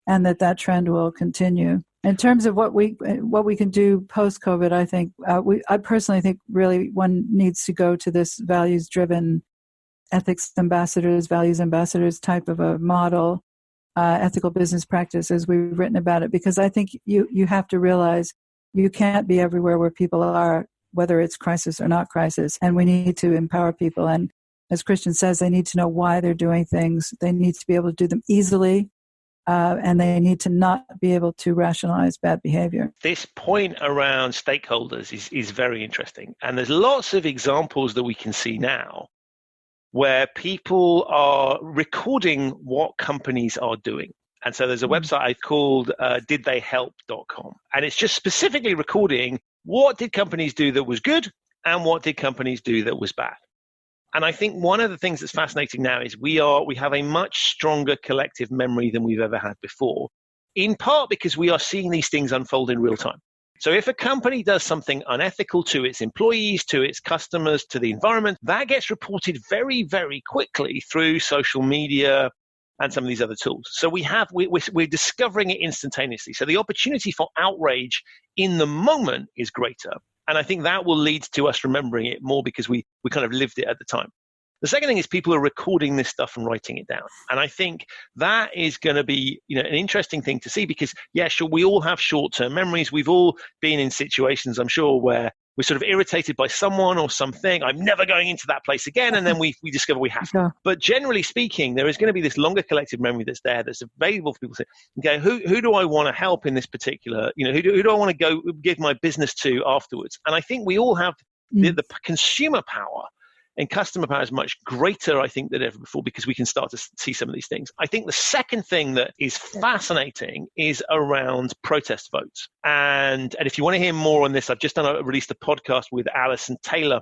and that trend will continue. In terms of what we can do post-COVID, I think, I personally think really one needs to go to this values-driven ethics ambassadors, values ambassadors type of a model, ethical business practice as we've written about it, because I think you have to realize you can't be everywhere where people are, whether it's crisis or not crisis, and we need to empower people. And as Christian says, they need to know why they're doing things. They need to be able to do them easily, and they need to not be able to rationalize bad behavior. This point around stakeholders is very interesting. And there's lots of examples that we can see now where people are recording what companies are doing. And so there's a website called didtheyhelp.com. And it's just specifically recording what did companies do that was good and what did companies do that was bad. And I think one of the things that's fascinating now is we have a much stronger collective memory than we've ever had before, in part because we are seeing these things unfold in real time. So if a company does something unethical to its employees, to its customers, to the environment, that gets reported very, very quickly through social media and some of these other tools. So we're discovering it instantaneously. So the opportunity for outrage in the moment is greater. And I think that will lead to us remembering it more because we kind of lived it at the time. The second thing is people are recording this stuff and writing it down. And I think that is going to be, an interesting thing to see because, yeah, sure, we all have short-term memories. We've all been in situations, I'm sure, where we're sort of irritated by someone or something. I'm never going into that place again. And then we discover we have to. But generally speaking, there is going to be this longer collective memory that's there, that's available for people to say, okay, who do I want to help in this particular, who do I want to go give my business to afterwards? And I think we all have the consumer power. And customer power is much greater, I think, than ever before because we can start to see some of these things. I think the second thing that is fascinating is around protest votes. And if you want to hear more on this, I've just released a podcast with Alison Taylor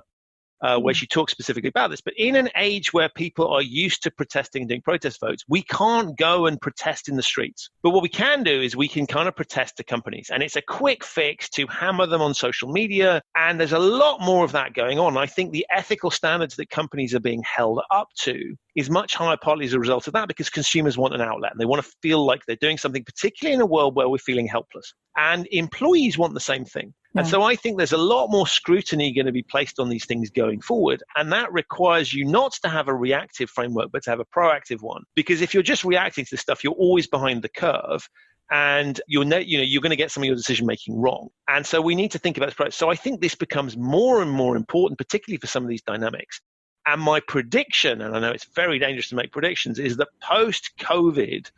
where she talks specifically about this. But in an age where people are used to protesting and doing protest votes, we can't go and protest in the streets. But what we can do is we can kind of protest to companies. And it's a quick fix to hammer them on social media. And there's a lot more of that going on. I think the ethical standards that companies are being held up to is much higher, partly as a result of that, because consumers want an outlet and they want to feel like they're doing something, particularly in a world where we're feeling helpless. And employees want the same thing. Yeah. And so I think there's a lot more scrutiny going to be placed on these things going forward. And that requires you not to have a reactive framework, but to have a proactive one. Because if you're just reacting to this stuff, you're always behind the curve. And you're going to get some of your decision making wrong. And so we need to think about this. So I think this becomes more and more important, particularly for some of these dynamics. And my prediction, and I know it's very dangerous to make predictions, is that post-COVID,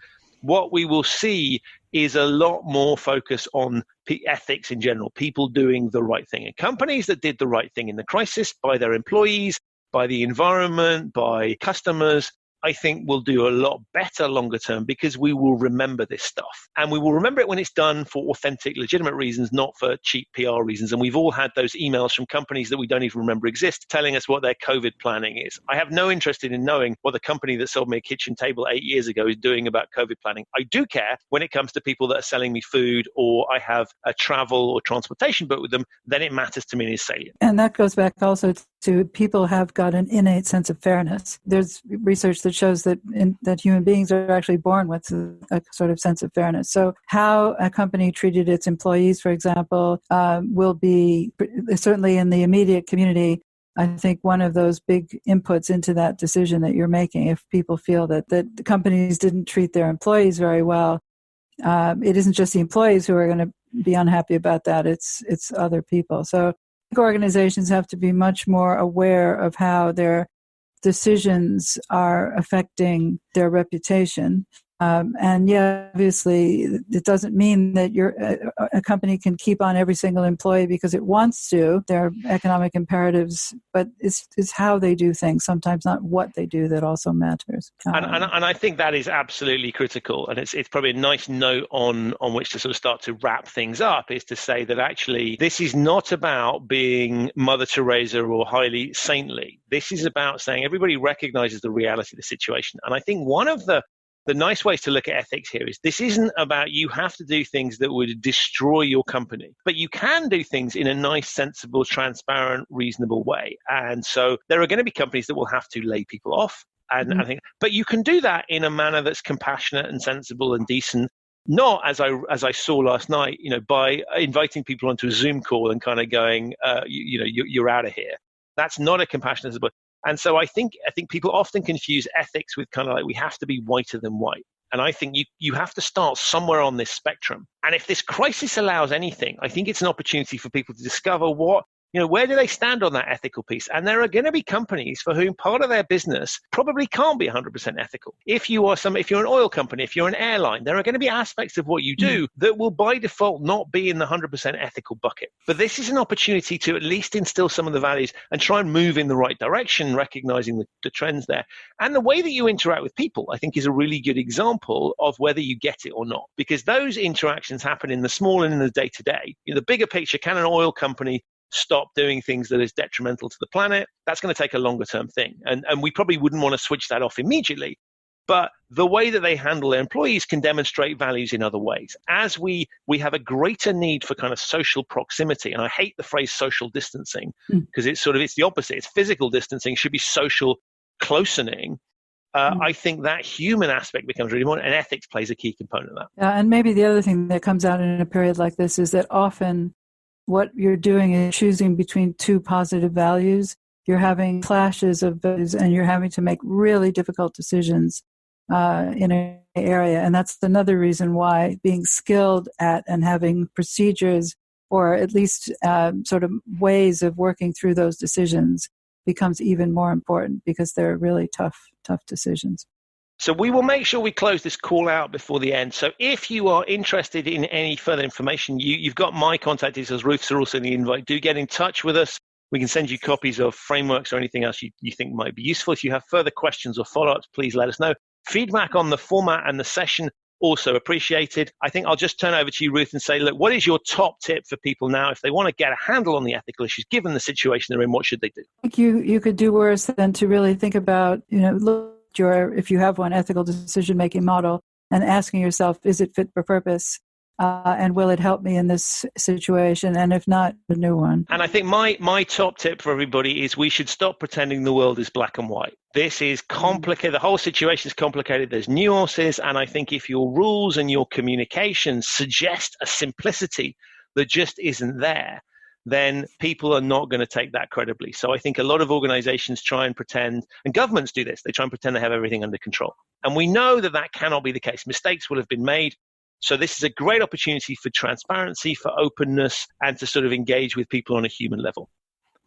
what we will see is a lot more focus on ethics in general, people doing the right thing. And companies that did the right thing in the crisis by their employees, by the environment, by customers, I think will do a lot better longer term because we will remember this stuff. And we will remember it when it's done for authentic, legitimate reasons, not for cheap PR reasons. And we've all had those emails from companies that we don't even remember exist telling us what their COVID planning is. I have no interest in knowing what the company that sold me a kitchen table 8 years ago is doing about COVID planning. I do care when it comes to people that are selling me food or I have a travel or transportation book with them, then it matters to me and is salient. And that goes back also to people have got an innate sense of fairness. There's research that shows that human beings are actually born with a sort of sense of fairness. So how a company treated its employees, for example, will be certainly in the immediate community, I think one of those big inputs into that decision that you're making. If people feel that the companies didn't treat their employees very well, it isn't just the employees who are going to be unhappy about that. It's other people. So organizations have to be much more aware of how their decisions are affecting their reputation. And yeah, obviously, it doesn't mean that a company can keep on every single employee because it wants to. There are economic imperatives, but it's how they do things, sometimes not what they do, that also matters. And I think that is absolutely critical. And it's probably a nice note on which to sort of start to wrap things up, is to say that actually this is not about being Mother Teresa or highly saintly. This is about saying everybody recognizes the reality of the situation. And I think one of the nice ways to look at ethics here is this isn't about you have to do things that would destroy your company, but you can do things in a nice, sensible, transparent, reasonable way. And so there are going to be companies that will have to lay people off. And I think, but you can do that in a manner that's compassionate and sensible and decent. Not as I saw last night, by inviting people onto a Zoom call and kind of going, you're out of here. That's not a compassionate. And so I think people often confuse ethics with kind of like we have to be whiter than white. And I think you have to start somewhere on this spectrum. And if this crisis allows anything, I think it's an opportunity for people to discover where do they stand on that ethical piece? And there are going to be companies for whom part of their business probably can't be 100% ethical. If you're an oil company, if you're an airline, there are going to be aspects of what you do that will by default not be in the 100% ethical bucket. But this is an opportunity to at least instill some of the values and try and move in the right direction, recognizing the trends there. And the way that you interact with people, I think, is a really good example of whether you get it or not, because those interactions happen in the small and in the day-to-day. The bigger picture, can an oil company stop doing things that is detrimental to the planet? That's going to take a longer term thing. And we probably wouldn't want to switch that off immediately. But the way that they handle their employees can demonstrate values in other ways. As we have a greater need for kind of social proximity, and I hate the phrase social distancing because it's the opposite. It's physical distancing, should be social closening. I think that human aspect becomes really important, and ethics plays a key component of that. And maybe the other thing that comes out in a period like this is that often what you're doing is choosing between two positive values. You're having clashes of values, and you're having to make really difficult decisions in an area. And that's another reason why being skilled at and having procedures, or at least sort of ways of working through those decisions, becomes even more important, because they're really tough decisions. So we will make sure we close this call out before the end. So if you are interested in any further information, you've got my contact details. Ruth's are also in the invite. Do get in touch with us. We can send you copies of frameworks or anything else you think might be useful. If you have further questions or follow-ups, please let us know. Feedback on the format and the session, also appreciated. I think I'll just turn over to you, Ruth, and say, look, what is your top tip for people now if they want to get a handle on the ethical issues, given the situation they're in? What should they do? I think you could do worse than to really think about, look, if you have one, ethical decision-making model, and asking yourself, is it fit for purpose? And will it help me in this situation? And if not, a new one. And I think my top tip for everybody is we should stop pretending the world is black and white. This is complicated. The whole situation is complicated. There's nuances. And I think if your rules and your communications suggest a simplicity that just isn't there, then people are not going to take that credibly. So I think a lot of organizations try and pretend, and governments do this, they try and pretend they have everything under control. And we know that cannot be the case. Mistakes will have been made. So this is a great opportunity for transparency, for openness, and to sort of engage with people on a human level.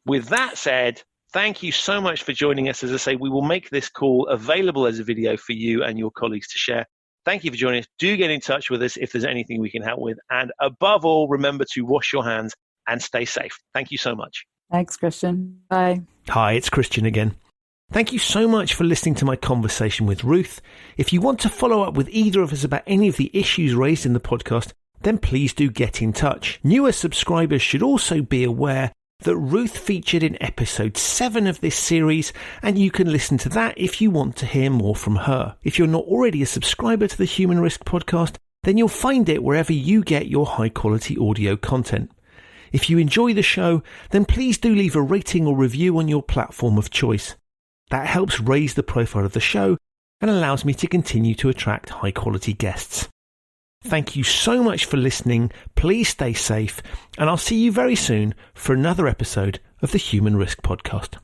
With that said, thank you so much for joining us. As I say, we will make this call available as a video for you and your colleagues to share. Thank you for joining us. Do get in touch with us if there's anything we can help with. And above all, remember to wash your hands and stay safe. Thank you so much. Thanks, Christian. Bye. Hi, it's Christian again. Thank you so much for listening to my conversation with Ruth. If you want to follow up with either of us about any of the issues raised in the podcast, then please do get in touch. Newer subscribers should also be aware that Ruth featured in episode 7 of this series, and you can listen to that if you want to hear more from her. If you're not already a subscriber to the Human Risk podcast, then you'll find it wherever you get your high-quality audio content. If you enjoy the show, then please do leave a rating or review on your platform of choice. That helps raise the profile of the show and allows me to continue to attract high-quality guests. Thank you so much for listening. Please stay safe, and I'll see you very soon for another episode of the Human Risk Podcast.